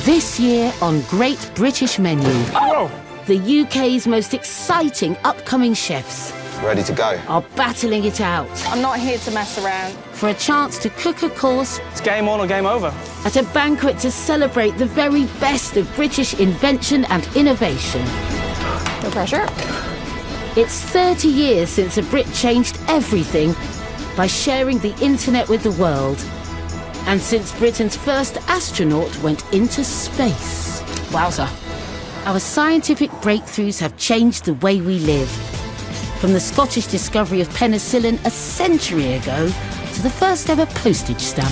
This year on Great British Menu, Whoa. the UK's most exciting upcoming chefs Ready to go. are battling it out I'm not here to mess around. for a chance to cook a course It's game on or game over. at a banquet to celebrate the very best of British invention and innovation. No pressure. It's 30 years since a Brit changed everything by sharing the internet with the world, and since Britain's first astronaut went into space. Wowza. Our scientific breakthroughs have changed the way we live. From the Scottish discovery of penicillin a century ago to the first ever postage stamp.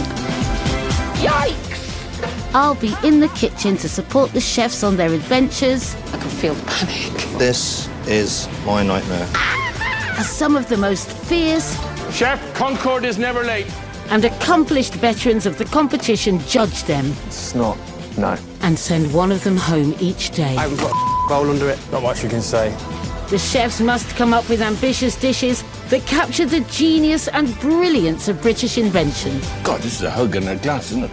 Yikes! I'll be in the kitchen to support the chefs on their adventures I can feel the panic. This is my nightmare. as some of the most fierce Chef, Concord is never late. and accomplished veterans of the competition judge them It's not. No. and send one of them home each day. I haven't got a bowl under it. Not much you can say. The chefs must come up with ambitious dishes that capture the genius and brilliance of British invention. God, this is a hug in a glass, isn't it?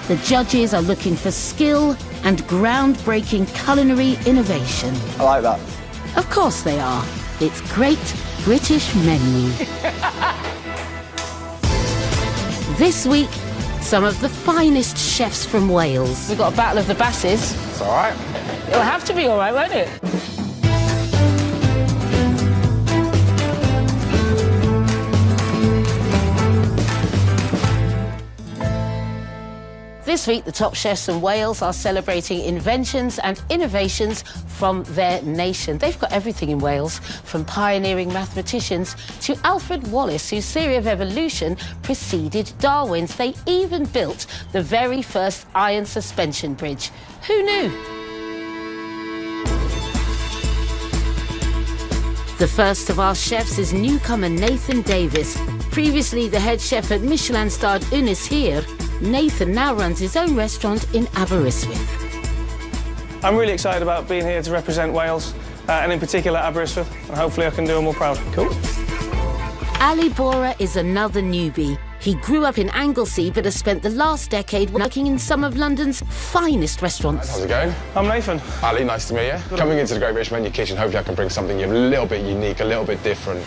The judges are looking for skill and groundbreaking culinary innovation. I like that. Of course they are. It's Great British Menu. This week, some of the finest chefs from Wales. We've got a battle of the basses. It's all right. It'll have to be all right, won't it? This week, the top chefs from Wales are celebrating inventions and innovations from their nation. They've got everything in Wales, from pioneering mathematicians to Alfred Wallace, whose theory of evolution preceded Darwin's. They even built the very first iron suspension bridge. Who knew? The first of our chefs is newcomer Nathan Davis. Previously the head chef at Michelin-starred Unis here, Nathan now runs his own restaurant in Aberystwyth. I'm really excited about being here to represent Wales, and in particular Aberystwyth, and hopefully I can do them all proud. Cool. Ali Bora is another newbie. He grew up in Anglesey but has spent the last decade working in some of London's finest restaurants. How's it going? I'm Nathan. Ali, nice to meet you. Coming into the Great British Menu kitchen, hopefully I can bring something a little bit unique, a little bit different.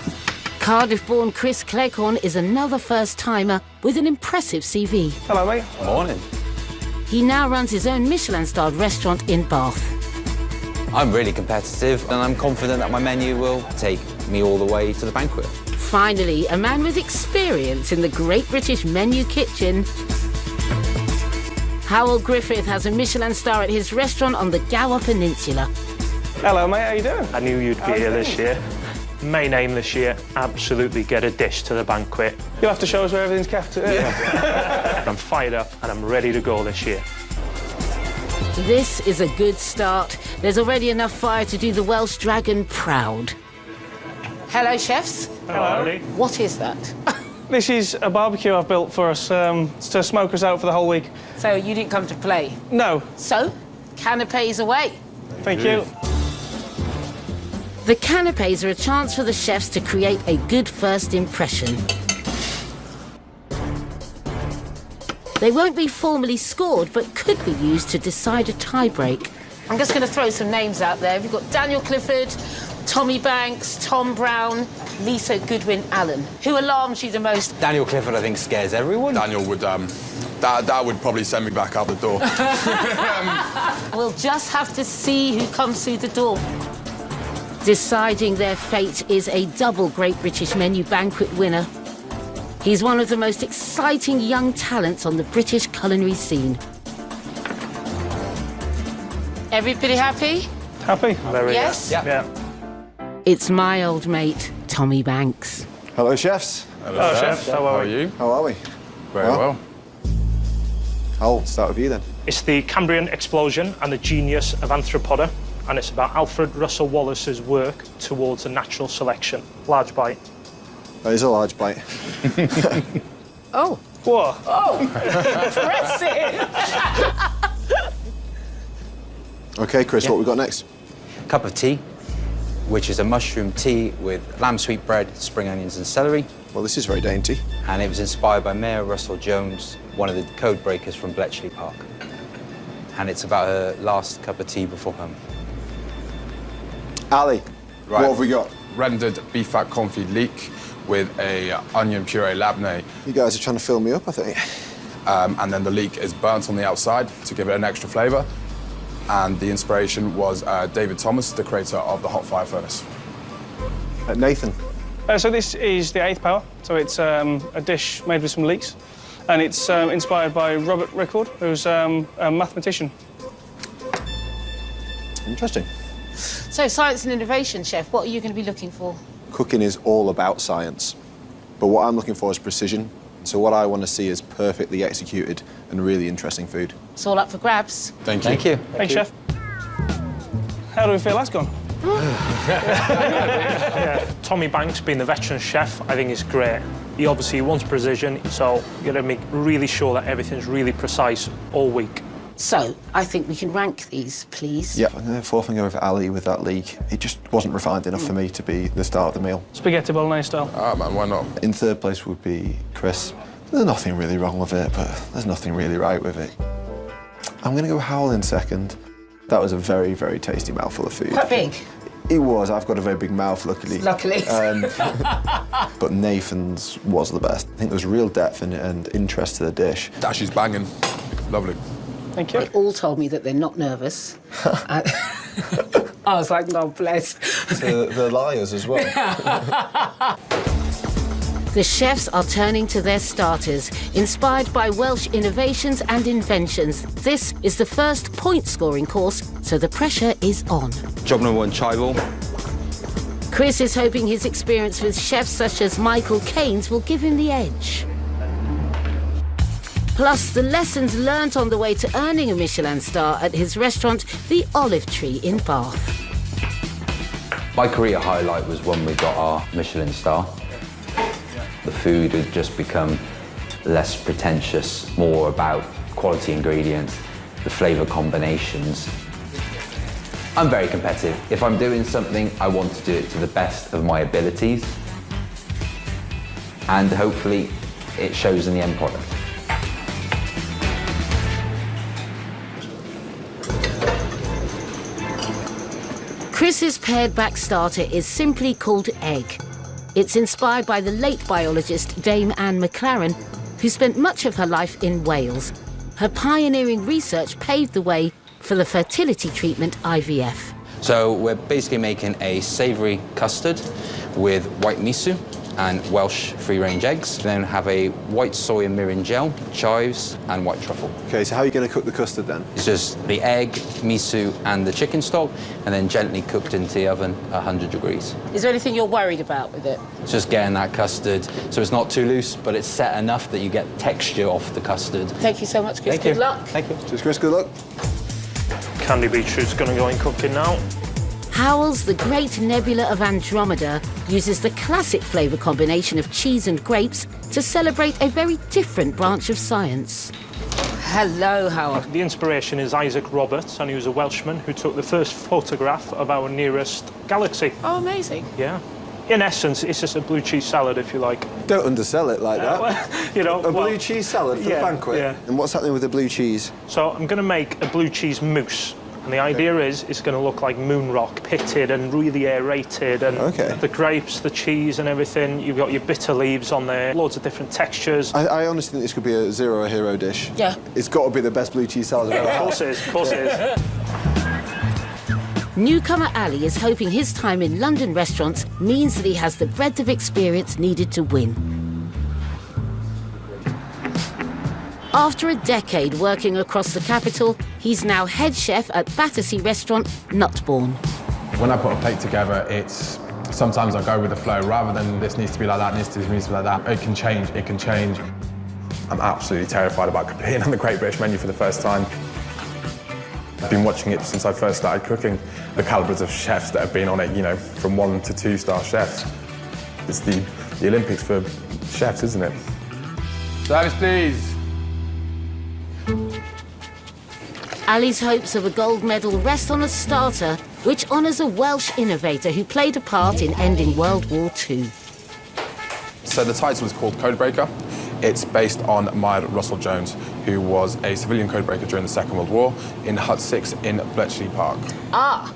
Cardiff-born Chris Cleghorn is another first-timer with an impressive CV. Hello, mate. Morning. He now runs his own Michelin-starred restaurant in Bath. I'm really competitive and I'm confident that my menu will take me all the way to the banquet. Finally, a man with experience in the Great British Menu kitchen. Howell Griffith has a Michelin star at his restaurant on the Gower Peninsula. Hello, mate. How you doing? I knew you'd be here this year. Main aim this year, absolutely get a dish to the banquet. You'll have to show us where everything's kept. I'm fired up and I'm ready to go this year. This is a good start. There's already enough fire to do the Welsh dragon proud. Hello, chefs. Hello. What is that? This is a barbecue I've built for us to smoke us out for the whole week. So you didn't come to play. No, So, canapés away. thank you. The canapés are a chance for the chefs to create a good first impression. They won't be formally scored, but could be used to decide a tie-break. I'm just going to throw some names out there. We've got Daniel Clifford, Tommy Banks, Tom Brown, Lisa Goodwin-Allen. Who alarms you the most? Daniel Clifford, I think, scares everyone. Daniel would, that would probably send me back out the door. We'll just have to see who comes through the door. Deciding their fate is a double Great British Menu banquet winner. He's one of the most exciting young talents on the British culinary scene. Everybody happy? Happy? Very Yes? Yeah. It's my old mate, Tommy Banks. Hello, chefs. Hello, chef. How are we? you? How are we? Very well. I'll start with you then. It's the Cambrian explosion and the genius of Arthropoda, and it's about Alfred Russel Wallace's work towards a natural selection. Large bite. That is a large bite. Oh. Whoa. Oh, impressive. OK, Chris, what we got next? Cup of tea, which is a mushroom tea with lamb sweetbread, spring onions and celery. Well, this is very dainty. And it was inspired by Mayor Russell Jones, one of the code breakers from Bletchley Park. and it's about her last cup of tea before home. Ali, Right. what have we got? Rendered beef fat confit leek with a onion puree labneh. You guys are trying to fill me up, I think. And then the leek is burnt on the outside to give it an extra flavour. And the inspiration was David Thomas, the creator of the hot fire furnace. Nathan. So this is the 8th power. So it's a dish made with some leeks. And it's inspired by Robert Rickford, who's a mathematician. Interesting. So, science and innovation, chef, what are you going to be looking for? Cooking is all about science. But what I'm looking for is precision. So what I want to see is perfectly executed and really interesting food. It's all up for grabs. Thank you. Thank you. Thanks, Chef. How do we feel that's gone? Tommy Banks, being the veteran chef, I think is great. He obviously wants precision, so you're going to make really sure that everything's really precise all week. So, I think we can rank these, please. Yeah, I'm going to fourth finger over Ali with that leek. It just wasn't refined enough for me to be the start of the meal. Spaghetti bolognese style. Ah, man, why not? In third place would be Chris. There's nothing really wrong with it, but there's nothing really right with it. I'm going to go Howell in second. That was a very, very tasty mouthful of food. Quite big. It was. I've got a very big mouth, luckily. Luckily. But Nathan's was the best. I think there was real depth and interest to the dish. That she's banging. Lovely. Thank you. They all told me that they're not nervous. I was like, no, bless. The liars as well. The chefs are turning to their starters, inspired by Welsh innovations and inventions. This is the first point-scoring course, so the pressure is on. Job number 1, chai ball. Chris is hoping his experience with chefs such as Michael Keynes will give him the edge. Plus, the lessons learnt on the way to earning a Michelin star at his restaurant, The Olive Tree in Bath. My career highlight was when we got our Michelin star. The food had just become less pretentious, more about quality ingredients, the flavour combinations. I'm very competitive. If I'm doing something, I want to do it to the best of my abilities. And hopefully, it shows in the end product. Chris's pared-back starter is simply called Egg. It's inspired by the late biologist Dame Anne McLaren, who spent much of her life in Wales. Her pioneering research paved the way for the fertility treatment IVF. So we're basically making a savoury custard with white miso and Welsh free-range eggs. Then have a white soy and mirin gel, chives, and white truffle. OK, so how are you going to cook the custard then? It's just the egg, miso, and the chicken stock, and then gently cooked into the oven at 100 degrees. Is there anything you're worried about with it? It's just getting that custard so it's not too loose, but it's set enough that you get texture off the custard. Thank you so much, Chris. Thank you. Good luck. Thank you. Cheers, Chris, good luck. Candy beetroot's going to go in cooking now. Howell's The Great Nebula of Andromeda uses the classic flavour combination of cheese and grapes to celebrate a very different branch of science. Hello, Howell. The inspiration is Isaac Roberts, and he was a Welshman who took the first photograph of our nearest galaxy. Oh, amazing. Yeah. In essence, it's just a blue cheese salad, if you like. Don't undersell it like that. You know, A blue cheese salad for the banquet? Yeah. And what's happening with the blue cheese? So I'm going to make a blue cheese mousse. And the idea is it's going to look like moon rock, pitted and really aerated. And the grapes, the cheese and everything. You've got your bitter leaves on there, loads of different textures. I honestly think this could be a zero hero dish. Yeah. It's got to be the best blue cheese salad I've ever had. Of course it is, of course it is. Newcomer Ali is hoping his time in London restaurants means that he has the breadth of experience needed to win. After a decade working across the capital, he's now head chef at Battersea restaurant Nutbourne. When I put a plate together, it's sometimes I go with the flow rather than this needs to be like that, this needs to be like that. It can change, it can change. I'm absolutely terrified about competing on the Great British Menu for the first time. I've been watching it since I first started cooking. The calibers of chefs that have been on it, you know, from 1 to 2-star chefs. It's the Olympics for chefs, isn't it? Service, please. Ali's hopes of a gold medal rest on a starter, which honours a Welsh innovator who played a part in ending World War II. So the title is called Codebreaker. It's based on Maya Russell Jones, who was a civilian codebreaker during the Second World War in Hut 6 in Bletchley Park. Ah,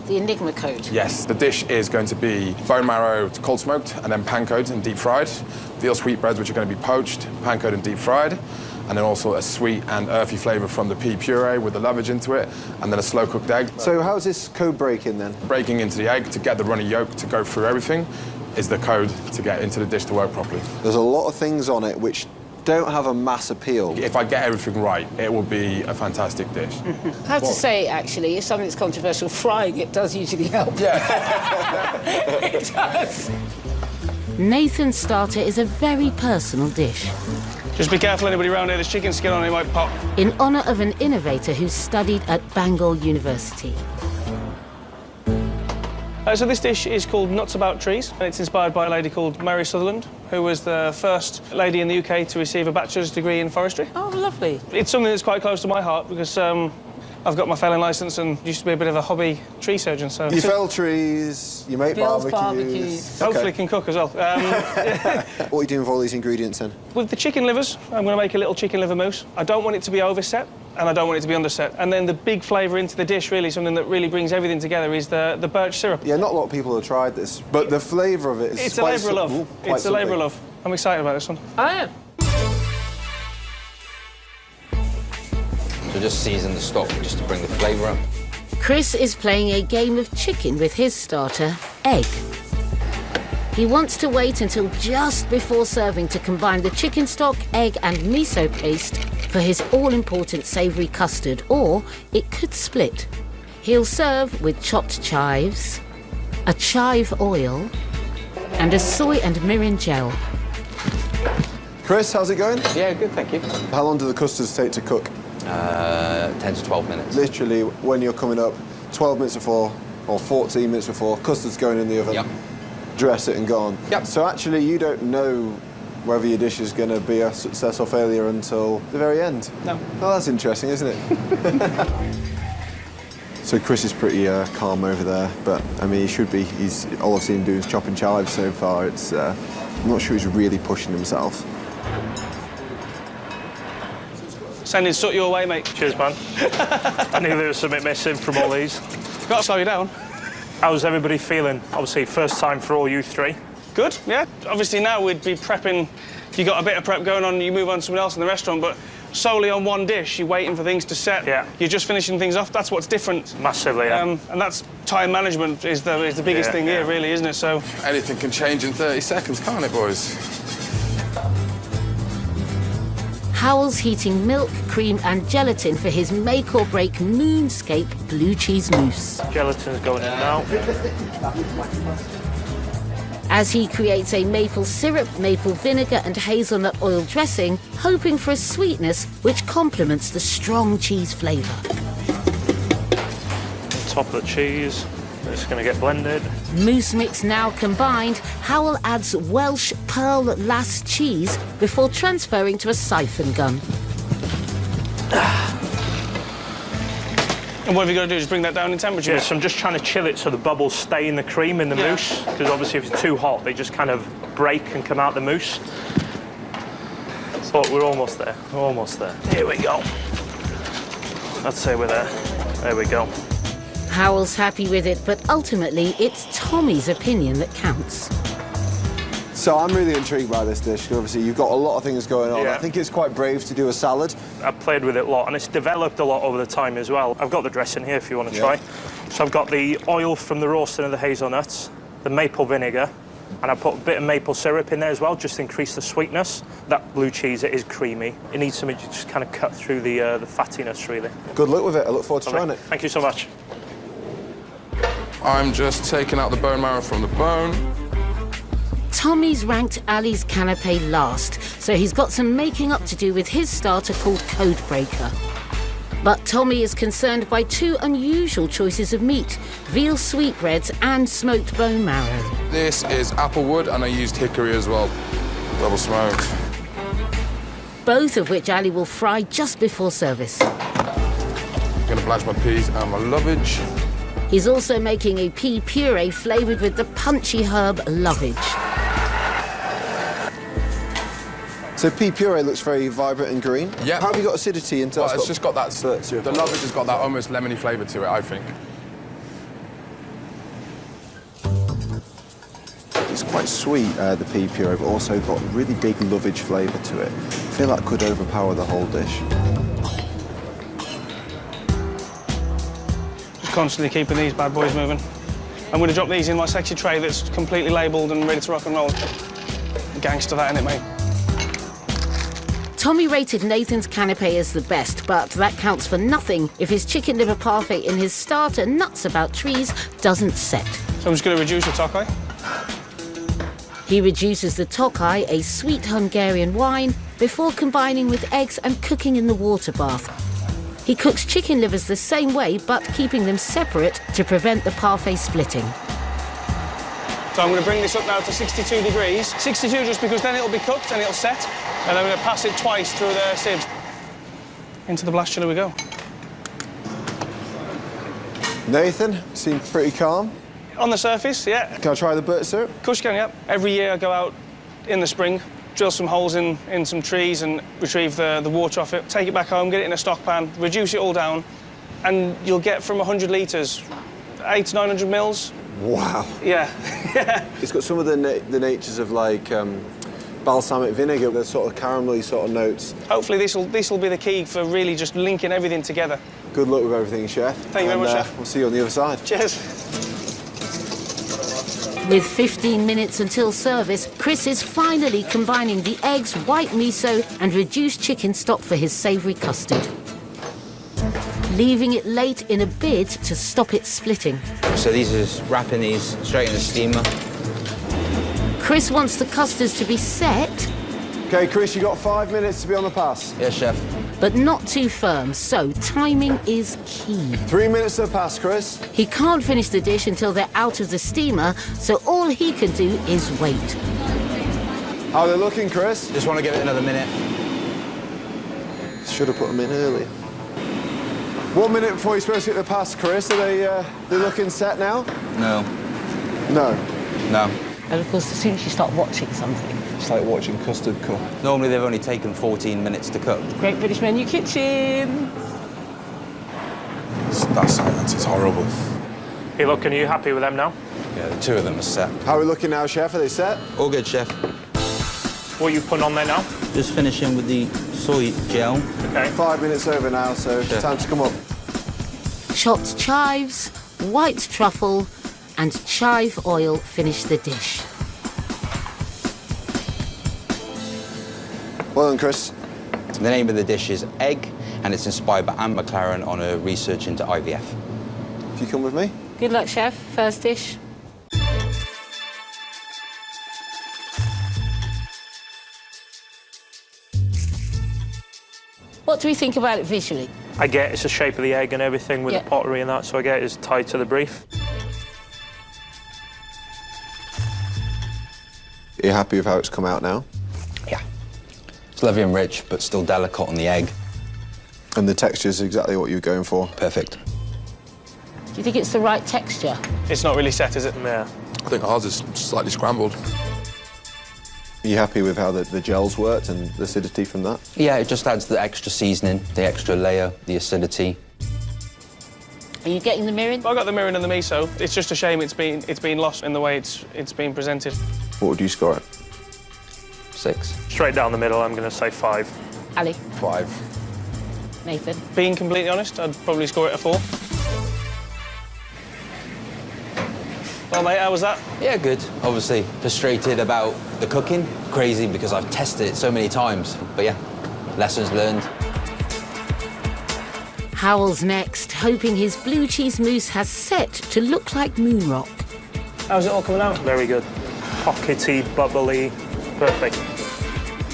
the Enigma code. Yes, the dish is going to be bone marrow cold smoked and then pan-coated and deep fried. Veal sweetbreads, which are going to be poached, pan-coated and deep fried. And then also a sweet and earthy flavour from the pea puree with the lovage into it, and then a slow-cooked egg. So how's this code breaking then? Breaking into the egg to get the runny yolk to go through everything is the code to get into the dish to work properly. There's a lot of things on it which don't have a mass appeal. If I get everything right, it will be a fantastic dish. I have to say, actually, if something's controversial, frying it does usually help. Yeah. It does. Nathan's starter is a very personal dish. Just be careful, anybody around here, there's chicken skin on it, might pop. In honour of an innovator who studied at Bangor University. So this dish is called Nuts About Trees, and it's inspired by a lady called Mary Sutherland, who was the first lady in the UK to receive a bachelor's degree in forestry. Oh, lovely. It's something that's quite close to my heart because I've got my felling licence and used to be a bit of a hobby tree surgeon. So You fell trees, you make Bill's barbecues. hopefully can cook as well. What are you doing with all these ingredients then? With the chicken livers, I'm going to make a little chicken liver mousse. I don't want it to be overset, and I don't want it to be underset. And then the big flavour into the dish, really, something that really brings everything together, is the birch syrup. Yeah, not a lot of people have tried this, but the flavour of it is It's a labour of love. It's a labour of something. love. I'm excited about this one. I am. So just season the stock just to bring the flavour up. Chris is playing a game of chicken with his starter, egg. He wants to wait until just before serving to combine the chicken stock, egg and miso paste for his all-important savoury custard, or it could split. He'll serve with chopped chives, a chive oil, and a soy and mirin gel. Chris, how's it going? Yeah, good, thank you. How long do the custards take to cook? 10 to 12 minutes. Literally, when you're coming up, 12 minutes before or 14 minutes before, custard's going in the oven. Yep. Dress it and gone. Yep. So actually, you don't know whether your dish is going to be a success or failure until the very end. No. Oh, that's interesting, isn't it? So Chris is pretty calm over there, but I mean, he should be. All I've seen him do is chopping chives so far. It's I'm not sure he's really pushing himself. Sending soot your way, mate. Cheers, man. I knew there was something missing from all these. Got to slow you down. How's everybody feeling? Obviously, first time for all you three. Good, yeah. Obviously now we'd be prepping, you got a bit of prep going on, you move on to someone else in the restaurant, but solely on one dish, you're waiting for things to set. Yeah. You're just finishing things off. That's what's different. Massively, yeah. And that's time management is the biggest thing here, really, isn't it? So Anything can change in 30 seconds, can't it, boys? Howell's heating milk, cream and gelatin for his make-or-break moonscape blue cheese mousse. Gelatin's going in now. As he creates a maple syrup, maple vinegar and hazelnut oil dressing, hoping for a sweetness which complements the strong cheese flavour. Top of the cheese. It's going to get blended. Mousse mix now combined, Howell adds Welsh Pearl Lass cheese before transferring to a siphon gun. and what have you got to do? Just bring that down in temperature? Yes, I'm just trying to chill it so the bubbles stay in the cream in the mousse, because obviously if it's too hot, they just kind of break and come out the mousse. So we're almost there. We're almost there. Here we go. I'd say we're there. There we go. Howell's happy with it, but ultimately it's Tommy's opinion that counts. So I'm really intrigued by this dish, because obviously you've got a lot of things going on. Yeah. I think it's quite brave to do a salad. I've played with it a lot, and it's developed a lot over the time as well. I've got the dressing here if you want to try. So I've got the oil from the roasting of the hazelnuts, the maple vinegar, and I put a bit of maple syrup in there as well, just to increase the sweetness. That blue cheese, it is creamy. It needs something to just kind of cut through the fattiness, really. Good luck with it. I look forward to trying it. Thank you so much. I'm just taking out the bone marrow from the bone. Tommy's ranked Ali's canapé last, so he's got some making up to do with his starter called Codebreaker. But Tommy is concerned by two unusual choices of meat, veal sweetbreads and smoked bone marrow. This is applewood, and I used hickory as well. Double smoked. Both of which Ali will fry just before service. I'm gonna blanch my peas and my lovage. He's also making a pea puree flavoured with the punchy herb lovage. So pea puree looks very vibrant and green. Yeah. How have you got acidity into Well, it's just got that... the The lovage has got that almost lemony flavour to it, I think. It's quite sweet, the pea puree, but also got really big lovage flavour to it. I feel that could overpower the whole dish. Just constantly keeping these bad boys moving. I'm going to drop these in my sexy tray that's completely labelled and ready to rock and roll. Gangster that, innit, mate? Tommy rated Nathan's canapé as the best, but that counts for nothing if his chicken liver parfait in his starter nuts about trees doesn't set. So I'm just going to reduce the Tokay. He reduces the Tokay, a sweet Hungarian wine, before combining with eggs and cooking in the water bath. He cooks chicken livers the same way, but keeping them separate to prevent the parfait splitting. So I'm going to bring this up now to 62 degrees. 62 just because then it'll be cooked and it'll set. And I'm going to pass it twice through the sieves. Into the blast chiller we go. Nathan, seems pretty calm. On the surface, yeah. Can I try the birch syrup? Of course you can, yeah. Every year I go out in the spring, drill some holes in some trees and retrieve the water off it, take it back home, get it in a stock pan, reduce it all down, and you'll get from 100 litres, 800 to 900 mils. Wow. Yeah. It's got some of the natures of, like, balsamic vinegar, the sort of caramelly sort of notes. Hopefully this will be the key for really just linking everything together. Good luck with everything, Chef. Thank you very much, Chef. We'll see you on the other side. Cheers. With 15 minutes until service, Chris is finally combining the eggs, white miso and reduced chicken stock for his savoury custard, leaving it late in a bid to stop it splitting. So these are just wrapping these straight in the steamer. Chris wants the custards to be set, OK, Chris, you got 5 minutes to be on the pass. Yes, Chef. but not too firm, so timing is key. 3 minutes to the pass, Chris. He can't finish the dish until they're out of the steamer, so all he can do is wait. How are they looking, Chris? Just want to give it another minute. Should have put them in earlier. 1 minute before you're supposed to get the pass, Chris. Are they looking set now? No. No. No. And of course, as soon as you start watching something. It's like watching custard cook. Normally they've only taken 14 minutes to cook. Great British Menu Kitchen. That silence is horrible. Hey, look, are you happy with them now? Yeah, the two of them are set. How are we looking now, Chef? Are they set? All good, Chef. What are you putting on there now? Just finishing with the soy gel. Okay. 5 minutes over now, so it's time to come up. Chopped chives, white truffle, and chive oil finish the dish. Well done, Chris. The name of the dish is Egg, and it's inspired by Anne McLaren on her research into IVF. If you come with me. Good luck, Chef. First dish. What do we think about it visually? I get it's the shape of the egg and everything with Yeah. the pottery and that, so I get it's tied to the brief. Are you happy with how it's come out now? Yeah. It's lovely and rich, but still delicate on the egg. And the texture is exactly what you're going for. Perfect. Do you think it's the right texture? It's not really set, is it? Yeah. I think ours is slightly scrambled. Are you happy with how the gels worked and the acidity from that? Yeah, it just adds the extra seasoning, the extra layer, the acidity. Are you getting the mirin? I got the mirin and the miso. It's just a shame it's been lost in the way it's been presented. What would you score it? 6. Straight down the middle, I'm going to say 5. Ali, 5. Nathan. Being completely honest, I'd probably score it a 4. Well, mate, how was that? Yeah, good. Obviously, frustrated about the cooking. Crazy because I've tested it so many times. But yeah, lessons learned. Howell's next, hoping his blue cheese mousse has set to look like moon rock. How's it all coming out? Very good. Pockety, bubbly, perfect.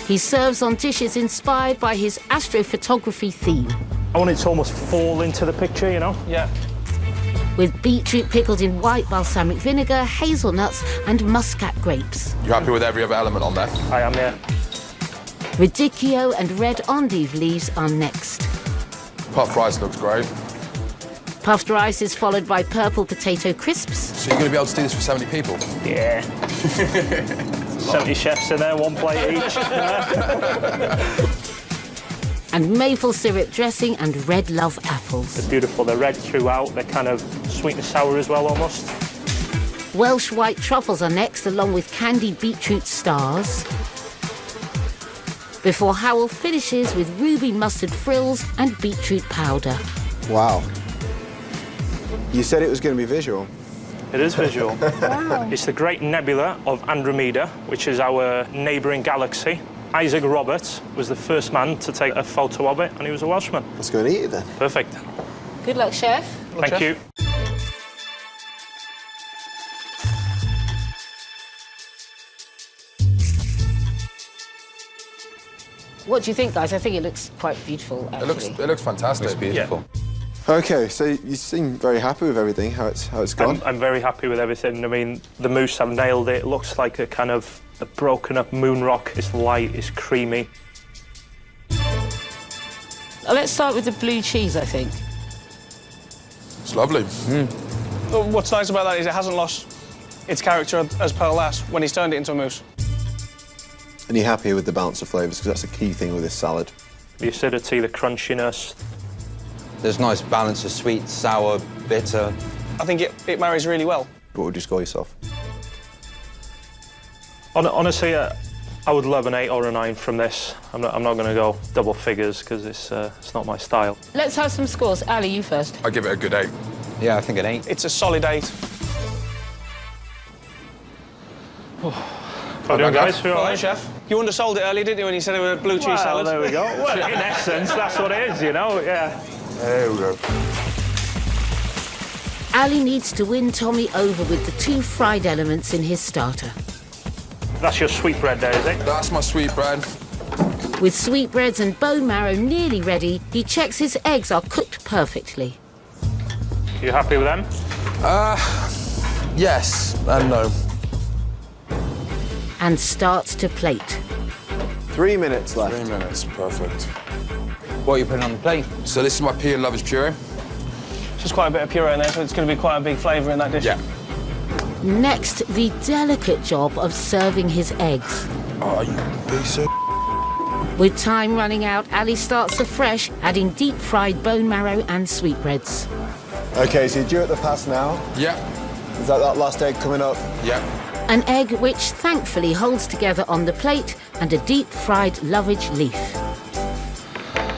He serves on dishes inspired by his astrophotography theme, I want it to almost fall into the picture, you know? Yeah. with beetroot pickled in white balsamic vinegar, hazelnuts and muscat grapes. You happy with every other element on there? I am, yeah. Radicchio and red endive leaves are next. Puffed rice looks great. Puffed rice is followed by purple potato crisps. So you're going to be able to do this for 70 people? Yeah. 70 chefs in there, one plate each. And maple syrup dressing and red love apples. They're beautiful. They're red throughout. They're kind of sweet and sour as well, almost. Welsh white truffles are next, along with candied beetroot stars. Before Howell finishes with ruby mustard frills and beetroot powder. Wow. You said it was going to be visual. It is visual. Wow. It's the Great Nebula of Andromeda, which is our neighbouring galaxy. Isaac Roberts was the first man to take a photo of it, and he was a Welshman. Let's go and eat it then. Perfect. Good luck, chef. Thank you. What do you think, guys? I think it looks quite beautiful, actually. It looks fantastic. It's beautiful. Yeah. Okay, so you seem very happy with everything, how it's gone. I'm very happy with everything. I mean, the mousse, I've nailed it. It looks like a kind of a broken up moon rock. It's light, it's creamy. Let's start with the blue cheese, I think. It's lovely. Well, what's nice about that is it hasn't lost its character as pearl last when he's turned it into a mousse. And you're happy with the balance of flavours, because that's a key thing with this salad. The acidity, the crunchiness. There's a nice balance of sweet, sour, bitter. I think it marries really well. What would you score yourself? Honestly, I would love an 8 or a 9 from this. I'm not going to go double figures because it's not my style. Let's have some scores. Ali, you first. I give it a good 8. Yeah, I think an 8. It's a solid 8. How are you guys? All right, chef. You undersold it earlier, didn't you, when you said it was a blue cheese salad? There we go. Well, in essence, that's what it is, you know, yeah. There we go. Ali needs to win Tommy over with the 2 fried elements in his starter. That's your sweetbread there, is it? That's my sweetbread. With sweetbreads and bone marrow nearly ready, he checks his eggs are cooked perfectly. You happy with them? Yes and no. And starts to plate. 3 minutes left. 3 minutes, perfect. What are you putting on the plate? So this is my pea and lovage puree. Just quite a bit of puree in there, so it's going to be quite a big flavour in that dish. Yeah. Next, the delicate job of serving his eggs. Oh, you piece of... With time running out, Ali starts afresh, adding deep-fried bone marrow and sweetbreads. Okay, so you're due at the pass now. Yeah. Is that last egg coming up? Yeah. An egg which thankfully holds together on the plate, and a deep-fried lovage leaf.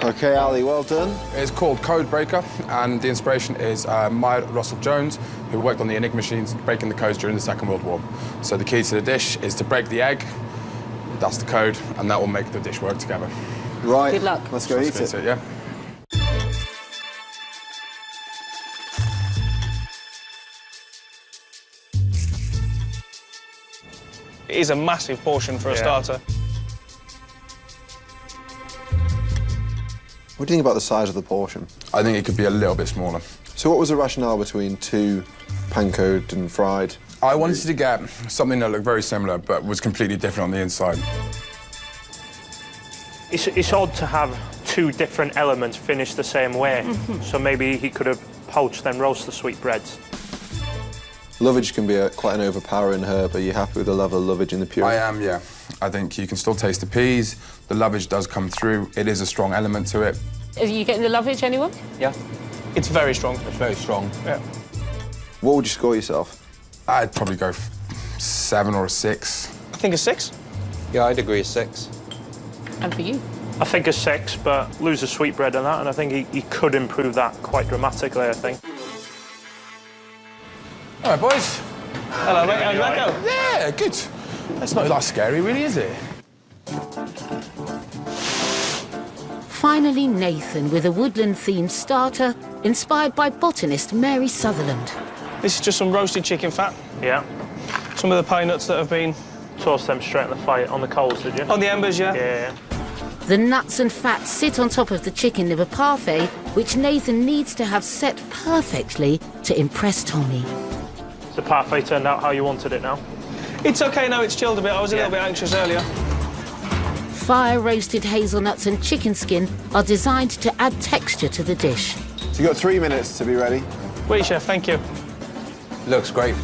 Okay, Ali, well done. It's called Code Breaker, and the inspiration is Maya Russell-Jones, who worked on the Enigma machines, breaking the codes during the Second World War. So the key to the dish is to break the egg. That's the code, and that will make the dish work together. Right. Good luck. Let's go eat That's it. yeah. It is a massive portion for a starter. What do you think about the size of the portion? I think it could be a little bit smaller. So what was the rationale between 2 pancoed and fried? I wanted to get something that looked very similar, but was completely different on the inside. It's odd to have 2 different elements finished the same way. So maybe he could have poached then roast the sweetbreads. Lovage can be quite an overpowering herb. Are you happy with the level of lovage in the puree? I am, yeah. I think you can still taste the peas. The lovage does come through. It is a strong element to it. Are you getting the lovage, anyone? Yeah. It's very strong. It's very strong. Yeah. What would you score yourself? I'd probably go 7 or a 6. I think a 6. Yeah, I'd agree a 6. And for you? I think a 6, but lose the sweetbread and that, and I think he could improve that quite dramatically, I think. All right, boys. Hello, mate. How'd that go? Yeah, good. That's not that scary, really, is it? Finally, Nathan with a woodland-themed starter inspired by botanist Mary Sutherland. This is just some roasted chicken fat. Yeah. Some of the pine nuts that have been... Toast them straight on the fire, on the coals, did you? On the embers, yeah. Yeah. The nuts and fat sit on top of the chicken liver parfait, which Nathan needs to have set perfectly to impress Tommy. The parfait turned out how you wanted it now? It's OK now, it's chilled a bit. I was a little bit anxious earlier. Fire-roasted hazelnuts and chicken skin are designed to add texture to the dish. So you've got 3 minutes to be ready. Wait, chef, thank you. Looks great.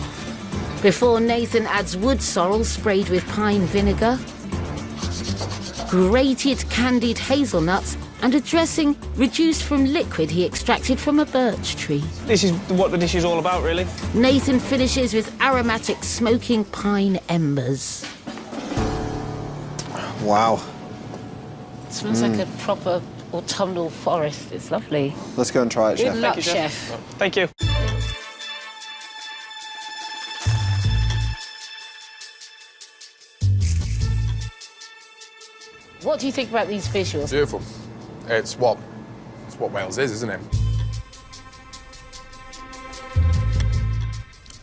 Before Nathan adds wood sorrel sprayed with pine vinegar, grated candied hazelnuts, and a dressing reduced from liquid he extracted from a birch tree. This is what the dish is all about, really. Nathan finishes with aromatic smoking pine embers. Wow. It smells like a proper autumnal forest. It's lovely. Let's go and try it, Good Chef. luck, you, Chef. Thank you. What do you think about these visuals? Beautiful. It's what Wales is, isn't it?